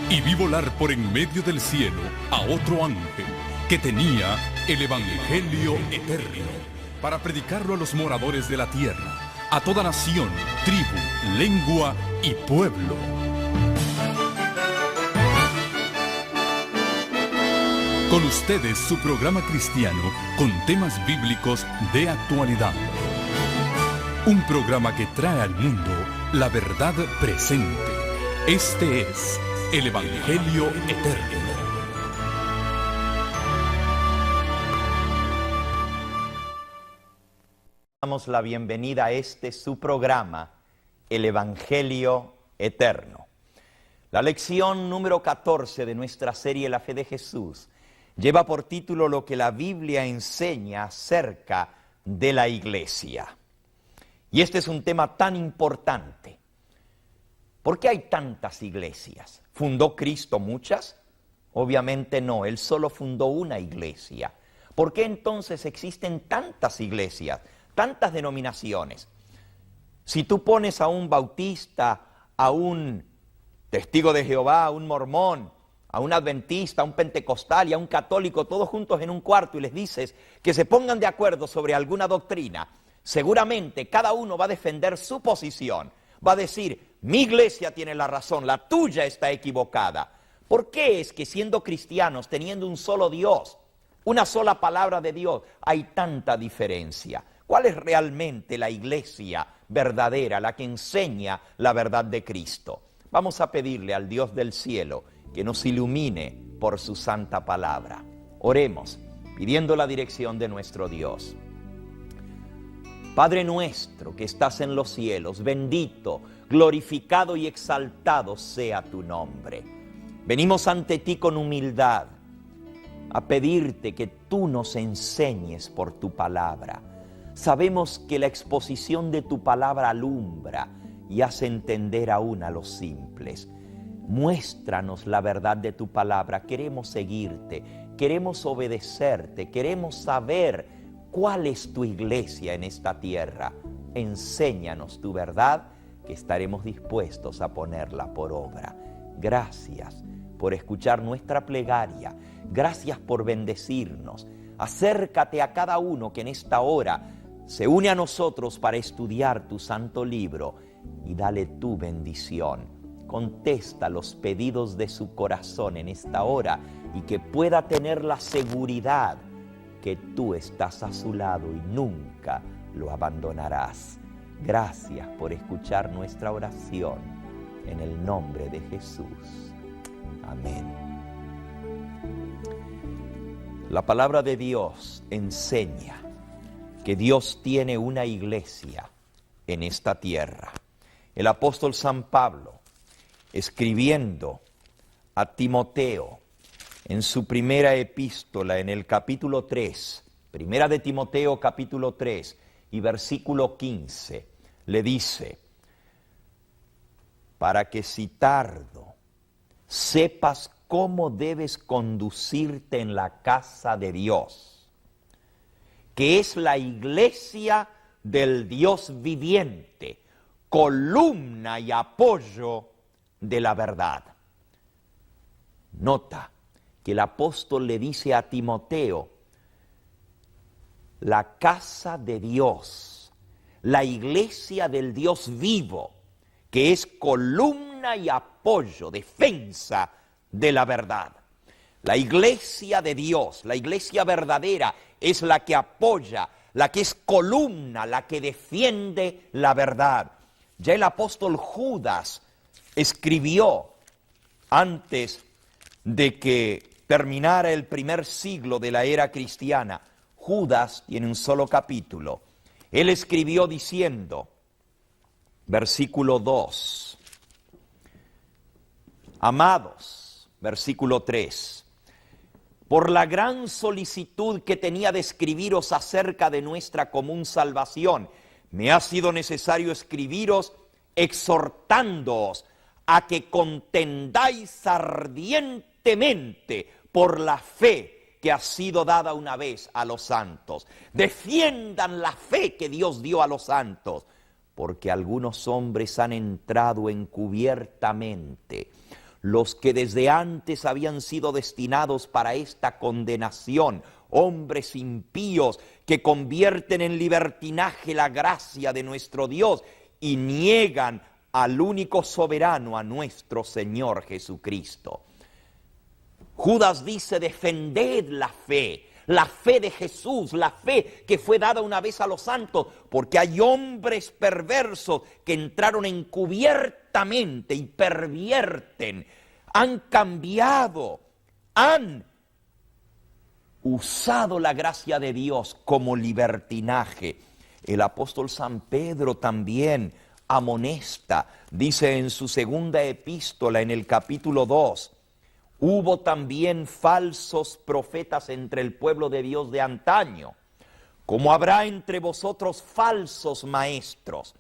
Y vi volar por en medio del cielo a otro ángel que tenía el Evangelio eterno para predicarlo a los moradores de la tierra, a toda nación, tribu, lengua y pueblo. Con ustedes su programa cristiano con temas bíblicos de actualidad. Un programa que trae al mundo la verdad presente. Este es el Evangelio eterno. Damos la bienvenida a su programa, el Evangelio eterno. La lección número 14 de nuestra serie La Fe de Jesús lleva por título lo que la Biblia enseña acerca de la iglesia. Y este es un tema tan importante. ¿Por qué hay tantas iglesias? ¿Fundó Cristo muchas? Obviamente no, Él solo fundó una iglesia. ¿Por qué entonces existen tantas iglesias, tantas denominaciones? Si tú pones a un bautista, a un testigo de Jehová, a un mormón, a un adventista, a un pentecostal y a un católico, todos juntos en un cuarto y les dices que se pongan de acuerdo sobre alguna doctrina, seguramente cada uno va a defender su posición. Va a decir, mi iglesia tiene la razón, la tuya está equivocada. ¿Por qué es que siendo cristianos, teniendo un solo Dios, una sola palabra de Dios, hay tanta diferencia? ¿Cuál es realmente la iglesia verdadera, la que enseña la verdad de Cristo? Vamos a pedirle al Dios del cielo que nos ilumine por su santa palabra. Oremos, pidiendo la dirección de nuestro Dios. Padre nuestro que estás en los cielos, bendito, glorificado y exaltado sea tu nombre. Venimos ante ti con humildad a pedirte que tú nos enseñes por tu palabra. Sabemos que la exposición de tu palabra alumbra y hace entender aún a los simples. Muéstranos la verdad de tu palabra, queremos seguirte, queremos obedecerte, queremos saber ¿cuál es tu iglesia en esta tierra? Enséñanos tu verdad, que estaremos dispuestos a ponerla por obra. Gracias por escuchar nuestra plegaria. Gracias por bendecirnos. Acércate a cada uno que en esta hora se une a nosotros para estudiar tu santo libro y dale tu bendición. Contesta los pedidos de su corazón en esta hora y que pueda tener la seguridad que tú estás a su lado y nunca lo abandonarás. Gracias por escuchar nuestra oración en el nombre de Jesús. Amén. La palabra de Dios enseña que Dios tiene una iglesia en esta tierra. El apóstol San Pablo, escribiendo a Timoteo, en su primera epístola, en el capítulo 3, primera de Timoteo capítulo 3 y versículo 15, le dice, para que si tardo, sepas cómo debes conducirte en la casa de Dios, que es la iglesia del Dios viviente, columna y apoyo de la verdad. Nota que el apóstol le dice a Timoteo, la casa de Dios, la iglesia del Dios vivo, que es columna y apoyo, defensa de la verdad. La iglesia de Dios, la iglesia verdadera, es la que apoya, la que es columna, la que defiende la verdad. Ya el apóstol Judas escribió antes de que terminara el primer siglo de la era cristiana. Judas tiene un solo capítulo. Él escribió diciendo, versículo 2, amados, versículo 3, por la gran solicitud que tenía de escribiros acerca de nuestra común salvación, me ha sido necesario escribiros exhortándoos a que contendáis ardientemente por la fe que ha sido dada una vez a los santos. Defiendan la fe que Dios dio a los santos, porque algunos hombres han entrado encubiertamente, los que desde antes habían sido destinados para esta condenación, hombres impíos que convierten en libertinaje la gracia de nuestro Dios y niegan al único soberano, a nuestro Señor Jesucristo. Judas dice: defended la fe de Jesús, la fe que fue dada una vez a los santos, porque hay hombres perversos que entraron encubiertamente y pervierten, han cambiado, han usado la gracia de Dios como libertinaje. El apóstol San Pedro también amonesta, dice en su segunda epístola, en el capítulo 2, hubo también falsos profetas entre el pueblo de Dios de antaño, como habrá entre vosotros falsos maestros,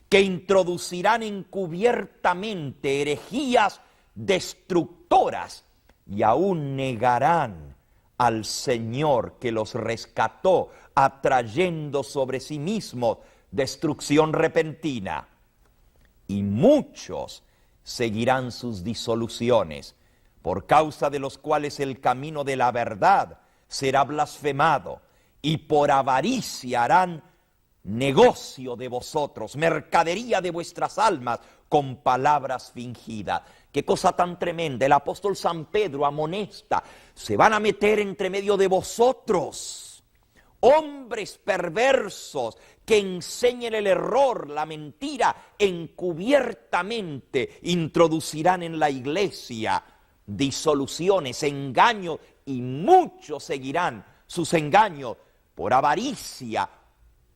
que introducirán encubiertamente herejías destructoras y aún negarán al Señor que los rescató, atrayendo sobre sí mismos destrucción repentina. Y muchos seguirán sus disoluciones, por causa de los cuales el camino de la verdad será blasfemado, y por avaricia harán negocio de vosotros, mercadería de vuestras almas, con palabras fingidas. Qué cosa tan tremenda. El apóstol San Pedro amonesta: se van a meter entre medio de vosotros hombres perversos que enseñen el error, la mentira, encubiertamente introducirán en la iglesia disoluciones, engaños, y muchos seguirán sus engaños. Por avaricia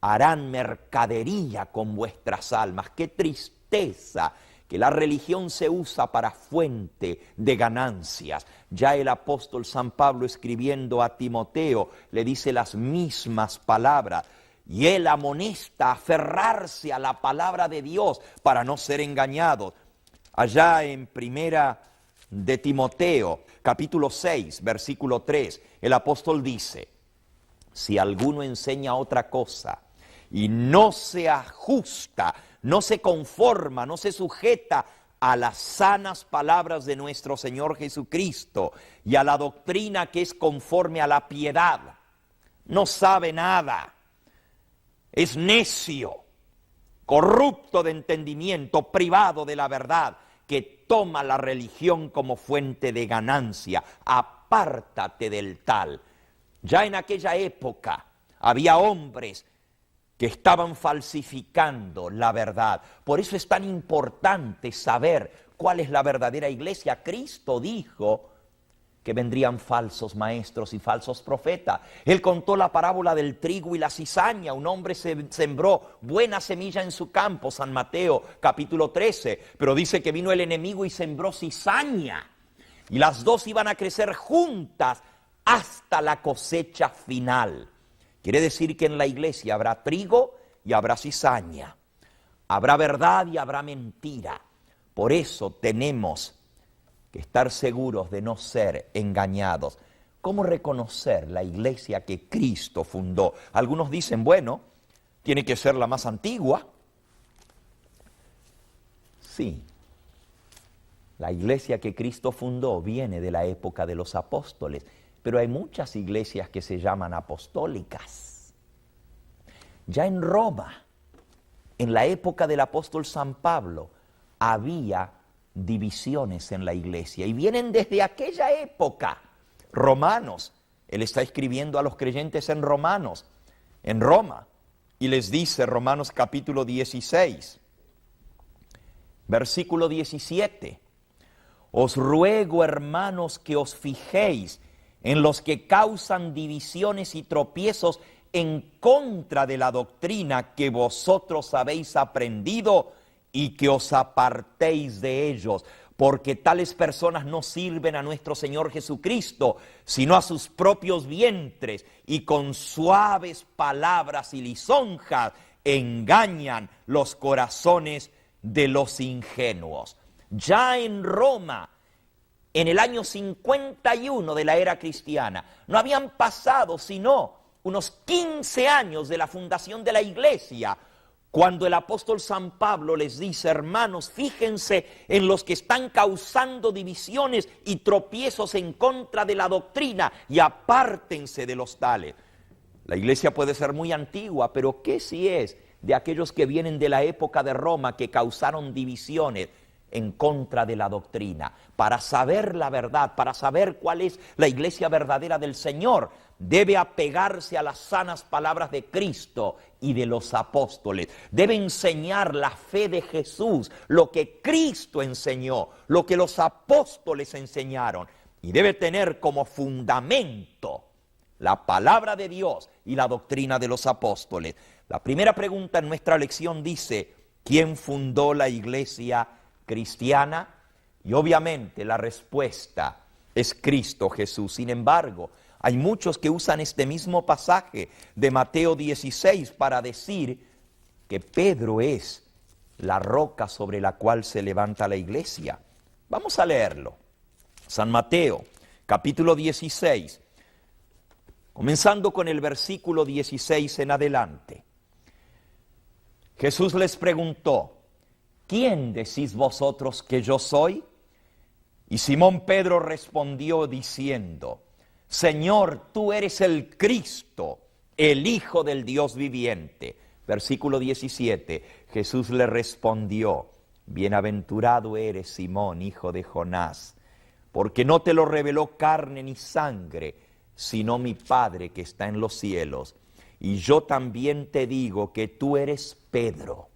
harán mercadería con vuestras almas. Qué tristeza que la religión se usa para fuente de ganancias. Ya el apóstol San Pablo, escribiendo a Timoteo, le dice las mismas palabras, y él amonesta a aferrarse a la palabra de Dios para no ser engañados. Allá en primera de Timoteo, capítulo 6, versículo 3, el apóstol dice: si alguno enseña otra cosa y no se ajusta, no se conforma, no se sujeta a las sanas palabras de nuestro Señor Jesucristo y a la doctrina que es conforme a la piedad, no sabe nada, es necio, corrupto de entendimiento, privado de la verdad, que toma la religión como fuente de ganancia. Apártate del tal. Ya en aquella época había hombres que estaban falsificando la verdad. Por eso es tan importante saber cuál es la verdadera iglesia. Cristo dijo que vendrían falsos maestros y falsos profetas. Él contó la parábola del trigo y la cizaña. Un hombre sembró buena semilla en su campo, San Mateo capítulo 13, pero dice que vino el enemigo y sembró cizaña. Y las dos iban a crecer juntas hasta la cosecha final. Quiere decir que en la iglesia habrá trigo y habrá cizaña. Habrá verdad y habrá mentira. Por eso tenemos que estar seguros de no ser engañados. ¿Cómo reconocer la iglesia que Cristo fundó? Algunos dicen, bueno, tiene que ser la más antigua. Sí, la iglesia que Cristo fundó viene de la época de los apóstoles, pero hay muchas iglesias que se llaman apostólicas. Ya en Roma, en la época del apóstol San Pablo, había divisiones en la iglesia y vienen desde aquella época. Romanos, él está escribiendo a los creyentes en Romanos, en Roma, y les dice, Romanos capítulo 16, versículo 17, os ruego, hermanos, que os fijéis en los que causan divisiones y tropiezos en contra de la doctrina que vosotros habéis aprendido, y que os apartéis de ellos, porque tales personas no sirven a nuestro Señor Jesucristo, sino a sus propios vientres, y con suaves palabras y lisonjas engañan los corazones de los ingenuos. Ya en Roma, en el año 51 de la era cristiana, no habían pasado sino unos 15 años de la fundación de la iglesia, Cuando el apóstol San Pablo les dice, hermanos, fíjense en los que están causando divisiones y tropiezos en contra de la doctrina y apártense de los tales. La iglesia puede ser muy antigua, pero ¿qué si es de aquellos que vienen de la época de Roma que causaron divisiones en contra de la doctrina? Para saber la verdad, para saber cuál es la iglesia verdadera del Señor, debe apegarse a las sanas palabras de Cristo y de los apóstoles. Debe enseñar la fe de Jesús, lo que Cristo enseñó, lo que los apóstoles enseñaron. Y debe tener como fundamento la palabra de Dios y la doctrina de los apóstoles. La primera pregunta en nuestra lección dice, ¿quién fundó la iglesia cristiana? Y obviamente la respuesta es Cristo Jesús. Sin embargo, hay muchos que usan este mismo pasaje de Mateo 16 para decir que Pedro es la roca sobre la cual se levanta la iglesia. Vamos a leerlo. San Mateo, capítulo 16, comenzando con el versículo 16 en adelante. Jesús les preguntó, ¿quién decís vosotros que yo soy? Y Simón Pedro respondió diciendo, Señor, tú eres el Cristo, el Hijo del Dios viviente. Versículo 17, Jesús le respondió, bienaventurado eres Simón, hijo de Jonás, porque no te lo reveló carne ni sangre, sino mi Padre que está en los cielos. Y yo también te digo que tú eres Pedro,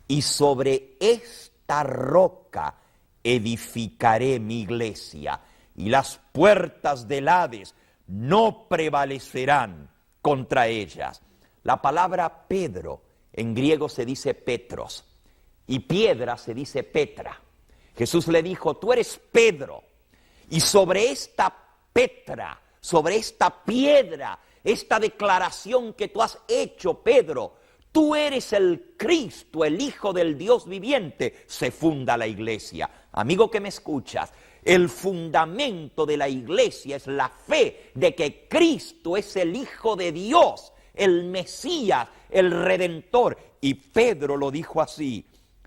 y sobre esta roca edificaré mi iglesia, y las puertas del Hades no prevalecerán contra ellas. La palabra Pedro en griego se dice Petros, y piedra se dice Petra. Jesús le dijo, tú eres Pedro, y sobre esta Petra, sobre esta piedra, esta declaración que tú has hecho, Pedro, tú eres el Cristo, el Hijo del Dios viviente, se funda la iglesia. Amigo que me escuchas, el fundamento de la iglesia es la fe de que Cristo es el Hijo de Dios, el Mesías, el Redentor. Y Pedro lo dijo así,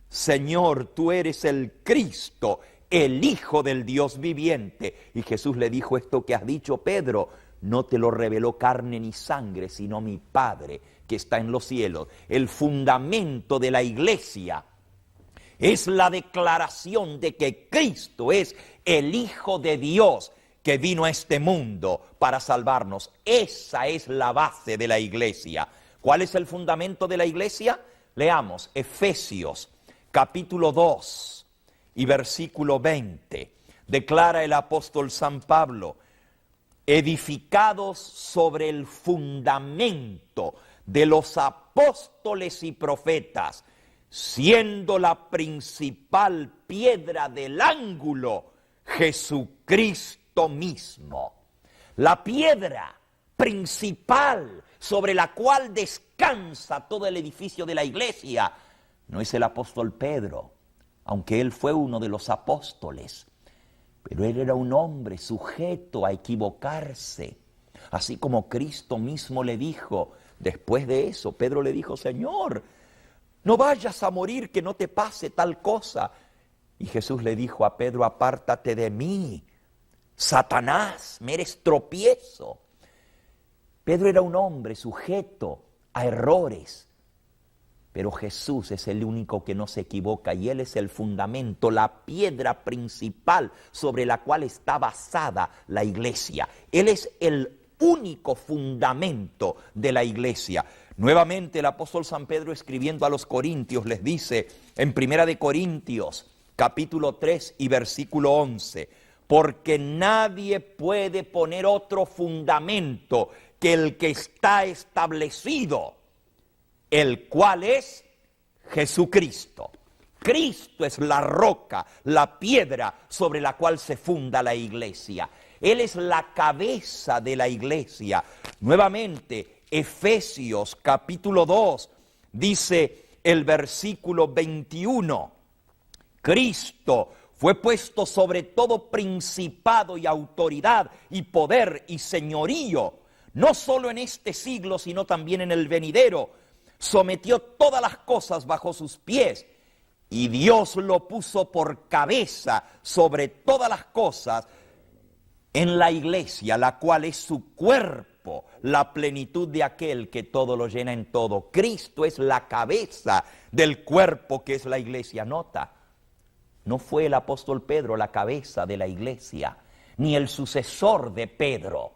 Señor, tú eres el Cristo, el Hijo del Dios viviente. Y Jesús le dijo, esto que has dicho, Pedro, no te lo reveló carne ni sangre, sino mi Padre que está en los cielos. El fundamento de la iglesia es la declaración de que Cristo es el Hijo de Dios que vino a este mundo para salvarnos. Esa es la base de la iglesia. ¿Cuál es el fundamento de la iglesia? Leamos Efesios capítulo 2 y versículo 20. Declara el apóstol San Pablo, edificados sobre el fundamento de los apóstoles y profetas, siendo la principal piedra del ángulo Jesucristo mismo. La piedra principal sobre la cual descansa todo el edificio de la iglesia no es el apóstol Pedro, aunque él fue uno de los apóstoles, pero él era un hombre sujeto a equivocarse, así como Cristo mismo le dijo. Después de eso, Pedro le dijo, Señor, no vayas a morir, que no te pase tal cosa. Y Jesús le dijo a Pedro, apártate de mí, Satanás, me eres tropiezo. Pedro era un hombre sujeto a errores, pero Jesús es el único que no se equivoca y Él es el fundamento, la piedra principal sobre la cual está basada la iglesia. Él es el único fundamento de la iglesia. Nuevamente el apóstol San Pedro, escribiendo a los corintios, les dice en 1 Corintios capítulo 3 y versículo 11, porque nadie puede poner otro fundamento que el que está establecido, el cual es Jesucristo. Cristo es la roca, la piedra sobre la cual se funda la iglesia. Él es la cabeza de la iglesia. Nuevamente, Efesios capítulo 2, dice el versículo 21, Cristo fue puesto sobre todo principado y autoridad y poder y señorío, no solo en este siglo, sino también en el venidero, sometió todas las cosas bajo sus pies y Dios lo puso por cabeza sobre todas las cosas en la iglesia, la cual es su cuerpo, la plenitud de aquel que todo lo llena en todo. Cristo es la cabeza del cuerpo que es la iglesia. Nota, no fue el apóstol Pedro la cabeza de la iglesia, ni el sucesor de Pedro.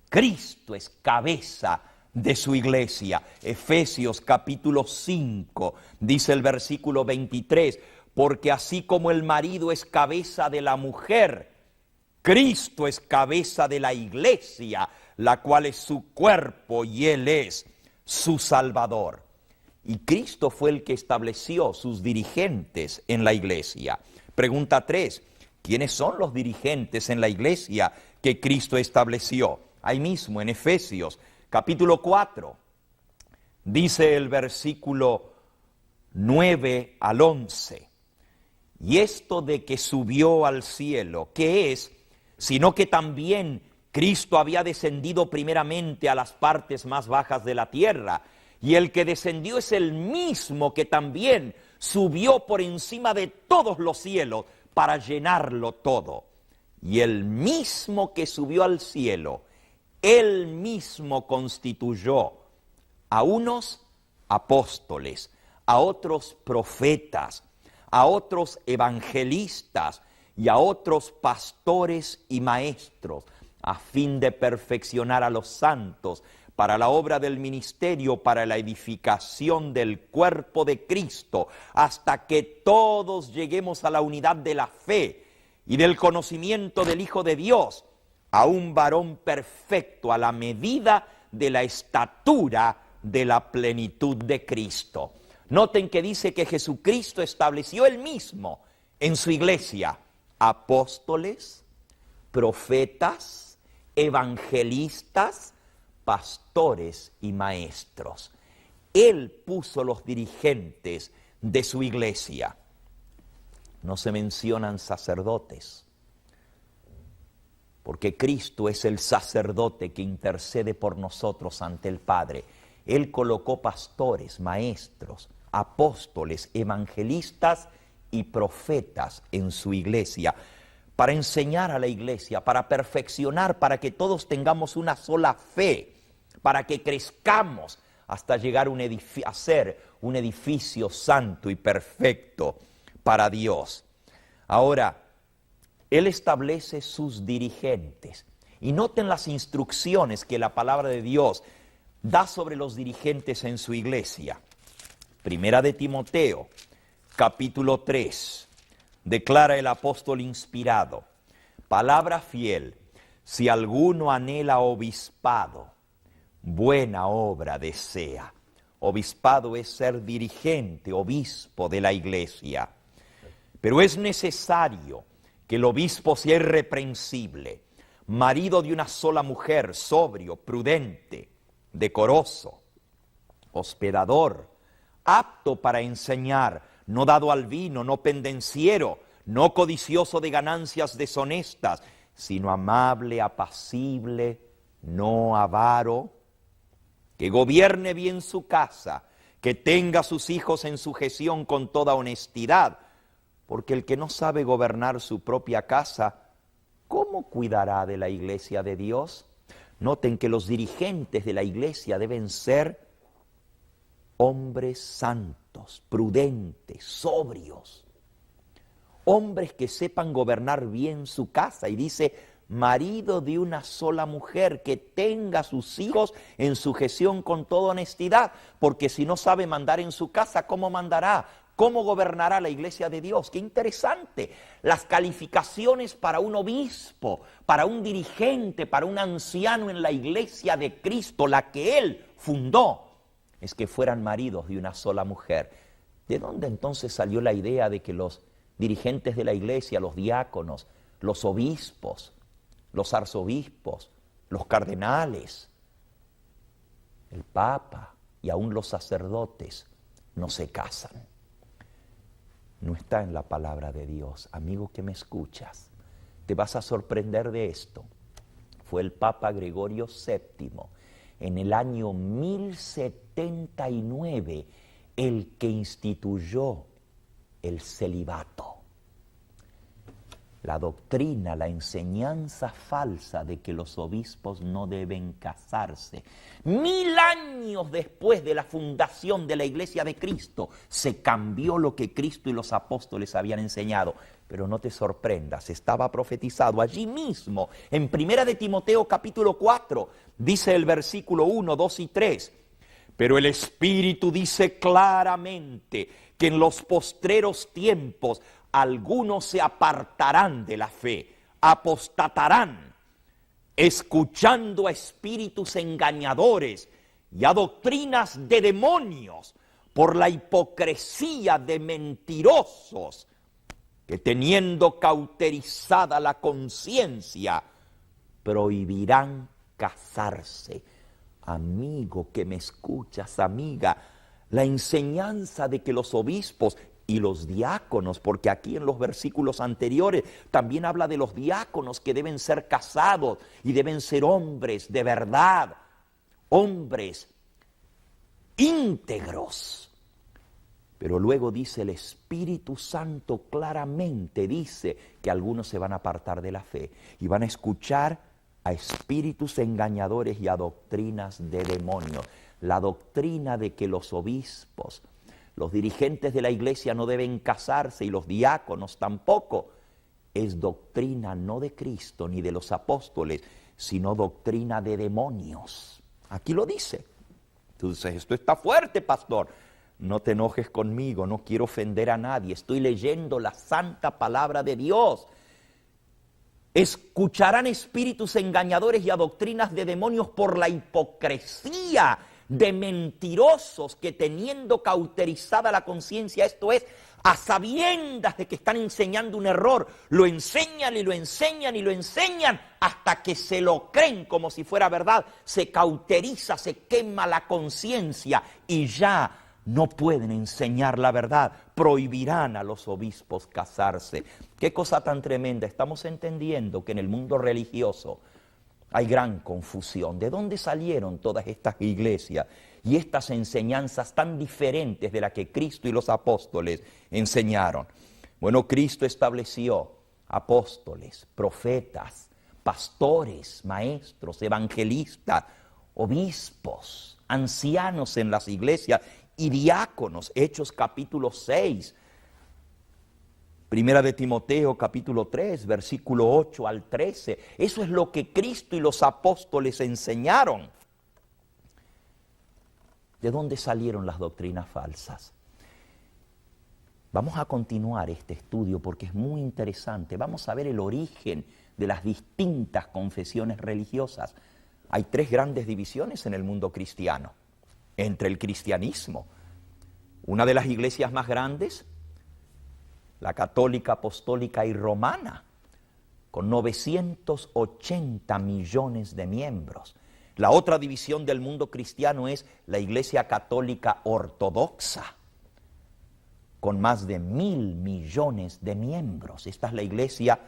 Cristo es cabeza de su iglesia. Efesios capítulo 5, dice el versículo 23, porque así como el marido es cabeza de la mujer, Cristo es cabeza de la iglesia, la cual es su cuerpo y Él es su Salvador. Y Cristo fue el que estableció sus dirigentes en la iglesia. Pregunta 3, ¿quiénes son los dirigentes en la iglesia que Cristo estableció? Ahí mismo en Efesios capítulo 4, dice el versículo 9 al 11, y esto de que subió al cielo, ¿qué es? Sino que también Cristo había descendido primeramente a las partes más bajas de la tierra, y el que descendió es el mismo que también subió por encima de todos los cielos para llenarlo todo. Y el mismo que subió al cielo, Él mismo constituyó a unos apóstoles, a otros profetas, a otros evangelistas y a otros pastores y maestros, a fin de perfeccionar a los santos para la obra del ministerio, para la edificación del cuerpo de Cristo, hasta que todos lleguemos a la unidad de la fe y del conocimiento del Hijo de Dios, a un varón perfecto, a la medida de la estatura de la plenitud de Cristo. Noten que dice que Jesucristo estableció Él mismo en su iglesia apóstoles, profetas, evangelistas, pastores y maestros. Él puso los dirigentes de su iglesia. No se mencionan sacerdotes, porque Cristo es el sacerdote que intercede por nosotros ante el Padre. Él colocó pastores, maestros, apóstoles, evangelistas y profetas en su iglesia, para enseñar a la iglesia, para perfeccionar, para que todos tengamos una sola fe, para que crezcamos hasta llegar a ser un edificio santo y perfecto para Dios. Ahora, Él establece sus dirigentes. Y noten las instrucciones que la palabra de Dios da sobre los dirigentes en su iglesia. Primera de Timoteo, capítulo 3, declara el apóstol inspirado: palabra fiel, si alguno anhela obispado, buena obra desea. Obispado es ser dirigente, obispo de la iglesia. Pero es necesario que el obispo sea irreprensible, marido de una sola mujer, sobrio, prudente, decoroso, hospedador, apto para enseñar, no dado al vino, no pendenciero, no codicioso de ganancias deshonestas, sino amable, apacible, no avaro, que gobierne bien su casa, que tenga a sus hijos en sujeción con toda honestidad, porque el que no sabe gobernar su propia casa, ¿cómo cuidará de la iglesia de Dios? Noten que los dirigentes de la iglesia deben ser hombres santos, prudentes, sobrios, hombres que sepan gobernar bien su casa. Y dice, marido de una sola mujer, que tenga a sus hijos en sujeción con toda honestidad, porque si no sabe mandar en su casa, ¿cómo mandará? ¿Cómo gobernará la iglesia de Dios? ¡Qué interesante! Las calificaciones para un obispo, para un dirigente, para un anciano en la iglesia de Cristo, la que Él fundó, es que fueran maridos de una sola mujer. ¿De dónde entonces salió la idea de que los dirigentes de la iglesia, los diáconos, los obispos, los arzobispos, los cardenales, el papa y aún los sacerdotes no se casan? No está en la palabra de Dios. Amigo que me escuchas, te vas a sorprender de esto. Fue el Papa Gregorio VII en el año 1079 el que instituyó el celibato. La doctrina, la enseñanza falsa de que los obispos no deben casarse. 1000 años después de la fundación de la Iglesia de Cristo, se cambió lo que Cristo y los apóstoles habían enseñado. Pero no te sorprendas, estaba profetizado allí mismo, en 1 de Timoteo capítulo 4, dice el versículo 1, 2 y 3. Pero el Espíritu dice claramente que en los postreros tiempos algunos se apartarán de la fe, apostatarán, escuchando a espíritus engañadores y a doctrinas de demonios por la hipocresía de mentirosos que teniendo cauterizada la conciencia prohibirán casarse. Amigo que me escuchas, amiga, la enseñanza de que los obispos y los diáconos, porque aquí en los versículos anteriores también habla de los diáconos que deben ser casados y deben ser hombres de verdad, hombres íntegros. Pero luego dice el Espíritu Santo claramente, dice que algunos se van a apartar de la fe y van a escuchar a espíritus engañadores y a doctrinas de demonios. La doctrina de que los obispos, los dirigentes de la iglesia no deben casarse y los diáconos tampoco, es doctrina no de Cristo ni de los apóstoles, sino doctrina de demonios. Aquí lo dice. Entonces, esto está fuerte, pastor. No te enojes conmigo, no quiero ofender a nadie. Estoy leyendo la santa palabra de Dios. Escucharán espíritus engañadores y a doctrinas de demonios por la hipocresía de mentirosos que teniendo cauterizada la conciencia, esto es, a sabiendas de que están enseñando un error, lo enseñan y lo enseñan y lo enseñan hasta que se lo creen como si fuera verdad, se cauteriza, se quema la conciencia y ya no pueden enseñar la verdad, prohibirán a los obispos casarse. Qué cosa tan tremenda, estamos entendiendo que en el mundo religioso hay gran confusión. ¿De dónde salieron todas estas iglesias y estas enseñanzas tan diferentes de las que Cristo y los apóstoles enseñaron? Bueno, Cristo estableció apóstoles, profetas, pastores, maestros, evangelistas, obispos, ancianos en las iglesias y diáconos. Hechos capítulo 6, Primera de Timoteo capítulo 3, versículo 8 al 13. Eso es lo que Cristo y los apóstoles enseñaron. ¿De dónde salieron las doctrinas falsas? Vamos a continuar este estudio porque es muy interesante. Vamos a ver el origen de las distintas confesiones religiosas. Hay 3 grandes divisiones en el mundo cristiano. Entre el cristianismo, una de las iglesias más grandes, la católica, apostólica y romana, con 980 millones de miembros. La otra división del mundo cristiano es la iglesia católica ortodoxa, con más de 1.000 millones de miembros. Esta es la iglesia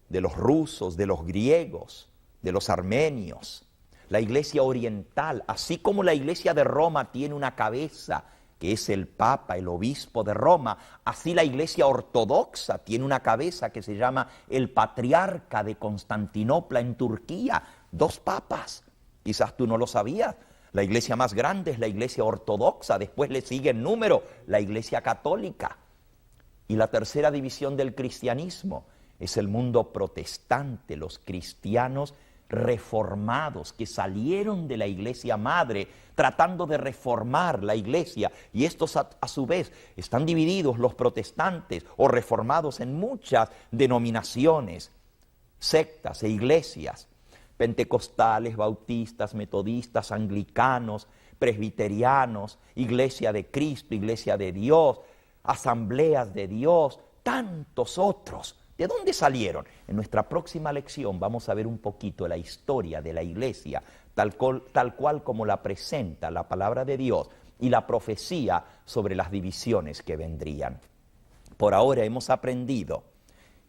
de los rusos, de los griegos, de los armenios. La iglesia oriental, así como la iglesia de Roma tiene una cabeza, que es el Papa, el obispo de Roma, así la iglesia ortodoxa tiene una cabeza que se llama el patriarca de Constantinopla en Turquía. 2 papas, quizás tú no lo sabías. La iglesia más grande es la iglesia ortodoxa, después le sigue en número la iglesia católica. Y la tercera división del cristianismo es el mundo protestante, los cristianos reformados que salieron de la iglesia madre tratando de reformar la iglesia, y estos a su vez están divididos, los protestantes o reformados, en muchas denominaciones, sectas e iglesias, pentecostales, bautistas, metodistas, anglicanos, presbiterianos, iglesia de Cristo, iglesia de Dios, asambleas de Dios, tantos otros. ¿De dónde salieron? En nuestra próxima lección vamos a ver un poquito la historia de la iglesia, tal cual como la presenta la palabra de Dios y la profecía sobre las divisiones que vendrían. Por ahora hemos aprendido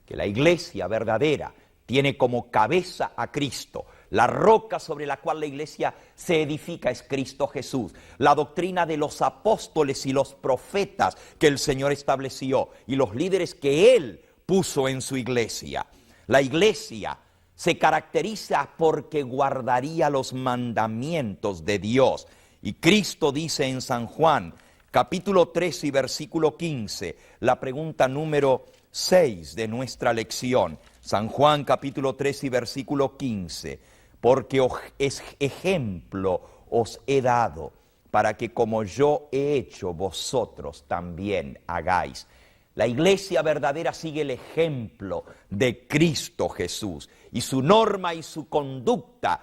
que la iglesia verdadera tiene como cabeza a Cristo. La roca sobre la cual la iglesia se edifica es Cristo Jesús. La doctrina de los apóstoles y los profetas que el Señor estableció y los líderes que Él puso en su iglesia. La iglesia se caracteriza porque guardaría los mandamientos de Dios. Y Cristo dice en San Juan, capítulo 3 y versículo 15, la pregunta número 6 de nuestra lección. San Juan capítulo 3 y versículo 15, porque es ejemplo os he dado, para que como yo he hecho, vosotros también hagáis. La iglesia verdadera sigue el ejemplo de Cristo Jesús y su norma y su conducta.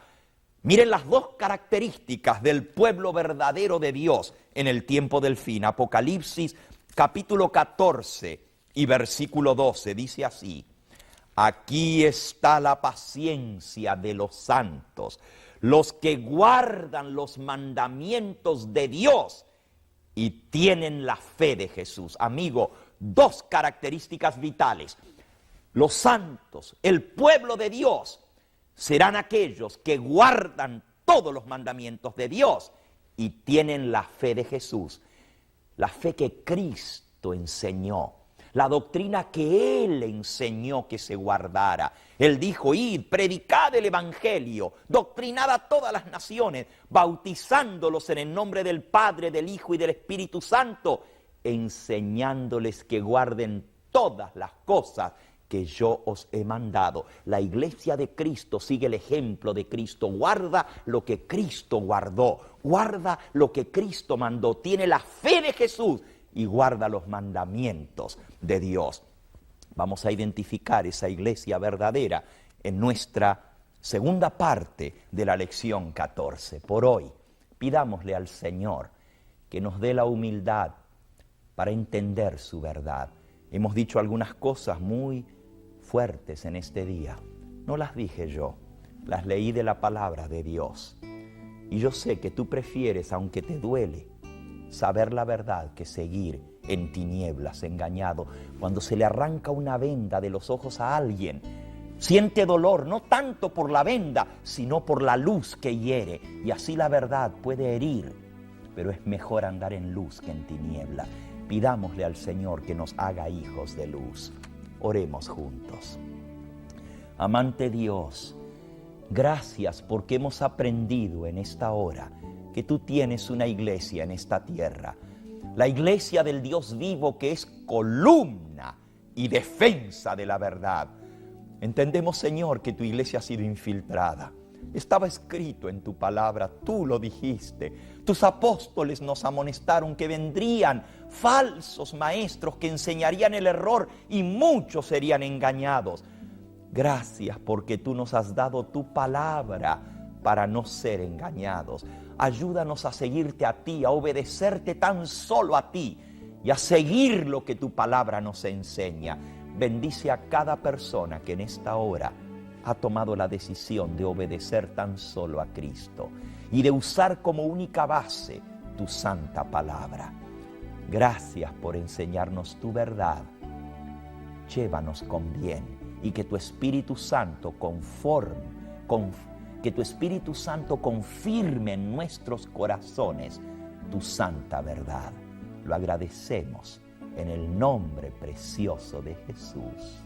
Miren las dos características del pueblo verdadero de Dios en el tiempo del fin. Apocalipsis capítulo 14 y versículo 12 dice así: aquí está la paciencia de los santos, los que guardan los mandamientos de Dios y tienen la fe de Jesús. Amigo, dos características vitales. Los santos, el pueblo de Dios, serán aquellos que guardan todos los mandamientos de Dios y tienen la fe de Jesús, la fe que Cristo enseñó, la doctrina que Él enseñó que se guardara. Él dijo: id, predicad el Evangelio, doctrinad a todas las naciones, bautizándolos en el nombre del Padre, del Hijo y del Espíritu Santo, enseñándoles que guarden todas las cosas que yo os he mandado. La iglesia de Cristo sigue el ejemplo de Cristo, guarda lo que Cristo guardó, guarda lo que Cristo mandó, tiene la fe de Jesús y guarda los mandamientos de Dios. Vamos a identificar esa iglesia verdadera en nuestra segunda parte de la lección 14. Por hoy, pidámosle al Señor que nos dé la humildad para entender su verdad. Hemos dicho algunas cosas muy fuertes en este día. No las dije yo, las leí de la palabra de Dios. Y yo sé que tú prefieres, aunque te duele, saber la verdad que seguir en tinieblas, engañado. Cuando se le arranca una venda de los ojos a alguien, siente dolor, no tanto por la venda, sino por la luz que hiere. Y así la verdad puede herir, pero es mejor andar en luz que en tiniebla. Pidámosle al Señor que nos haga hijos de luz. Oremos juntos. Amante Dios, gracias porque hemos aprendido en esta hora que tú tienes una iglesia en esta tierra, la iglesia del Dios vivo que es columna y defensa de la verdad. Entendemos, Señor, que tu iglesia ha sido infiltrada. Estaba escrito en tu palabra, tú lo dijiste. Tus apóstoles nos amonestaron que vendrían falsos maestros que enseñarían el error y muchos serían engañados. Gracias porque tú nos has dado tu palabra para no ser engañados. Ayúdanos a seguirte a ti, a obedecerte tan solo a ti y a seguir lo que tu palabra nos enseña. Bendice a cada persona que en esta hora ha tomado la decisión de obedecer tan solo a Cristo y de usar como única base tu santa palabra. Gracias por enseñarnos tu verdad. Llévanos con bien y que tu Espíritu Santo confirme en nuestros corazones tu santa verdad. Lo agradecemos en el nombre precioso de Jesús.